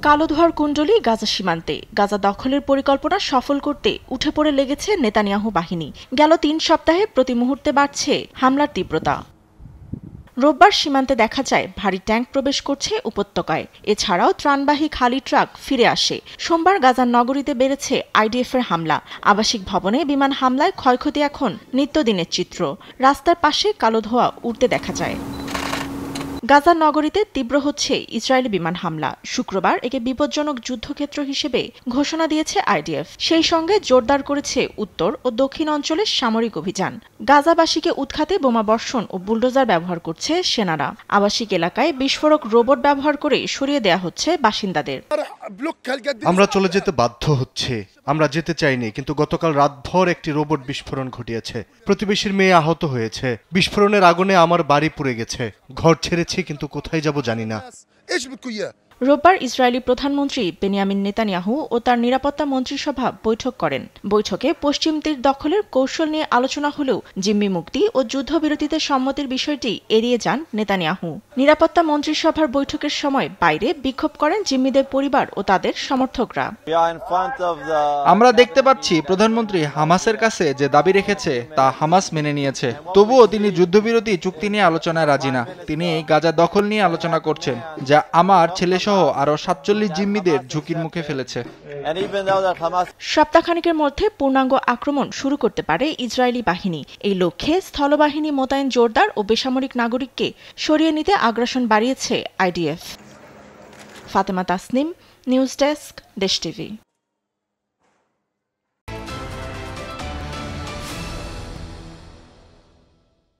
কালো ধোঁয়ার কুণ্ডলী গাজা সীমান্তে। গাজা দখলের পরিকল্পনা সফল করতে উঠে পড়ে লেগেছে নেতানিয়াহু বাহিনী। গেল ৩ সপ্তাহে প্রতি মুহূর্তে বাড়ছে হামলার তীব্রতা। রোববার সীমান্তে দেখা যায় ভারী ট্যাঙ্ক প্রবেশ করছে উপত্যকায়। এছাড়াও ত্রাণবাহী খালি ট্রাক ফিরে আসে। সোমবার গাজার নগরীতে বেড়েছে আইডিএফের হামলা। আবাসিক ভবনে বিমান হামলায় ক্ষয়ক্ষতি এখন নিত্যদিনের চিত্র। রাস্তার পাশে কালো ধোঁয়া উড়তে দেখা যায়। গাজা নগরীতে তীব্র হচ্ছে ইসরায়েলি বিমান হামলা। শুক্রবার একে বিপজ্জনক যুদ্ধক্ষেত্র হিসেবে ঘোষণা দিয়েছে আইডিএফ। সেই সঙ্গে জোরদার করেছে উত্তর ও দক্ষিণ অঞ্চলের সামরিক অভিযান। গাজাবাসীকে উৎখাতে বোমাবর্ষণ ও বুলডোজার ব্যবহার করছে সেনারা। আবাসিক এলাকায় বিস্ফোরক রোবট ব্যবহার করে সরিয়ে দেয়া হচ্ছে বাসিন্দাদের। আমরা চলে যেতে বাধ্য হচ্ছে। আমরা যেতে চাইনি, কিন্তু গতকাল রাতভর একটি রোবট বিস্ফোরণ ঘটিয়েছে। প্রতিবেশীর মেয়ে আহত হয়েছে। বিস্ফোরণের আগুনে আমার বাড়ি পুড়ে গেছে। ঘর ছেড়েছি, কিন্তু কোথায় যাব জানি না। রোববার ইসরায়েলি প্রধানমন্ত্রী বেনিয়ামিন নেতানিয়াহু ও তার নিরাপত্তা মন্ত্রিসভা বৈঠক করেন। বৈঠকে পশ্চিম তীর দখলের কৌশল নিয়ে আলোচনা হলেও জিম্মি মুক্তি ও যুদ্ধবিরতিতে সম্মতির বিষয়টি এড়িয়ে যান নেতানিয়াহু। নিরাপত্তা মন্ত্রিসভার বৈঠকের সময় বাইরে বিক্ষোভ করেন জিম্মিদের পরিবার ও তাদের সমর্থকরা। আমরা দেখতে পাচ্ছি প্রধানমন্ত্রী হামাসের কাছে যে দাবি রেখেছে তা হামাস মেনে নিয়েছে। তবুও তিনি যুদ্ধবিরতি চুক্তি নিয়ে আলোচনায় রাজি না। তিনি গাজা দখল নিয়ে আলোচনা করছেন, যা আমার ছেলে সহ আরো ৪৭ জিম্মিদের ঝুঁকির মুখে ফেলেছে। সপ্তাহখানেকের মধ্যে পূর্ণাঙ্গ আক্রমণ শুরু করতে পারে ইসরায়েলি বাহিনী। এই লক্ষ্যে স্থলবাহিনী মোতায়েন জোরদার ও বেসামরিক নাগরিককে সরিয়ে নিতে আগ্রাসন বাড়িয়েছে IDF. Fatema Tasnim, news desk, দেশ টিভি।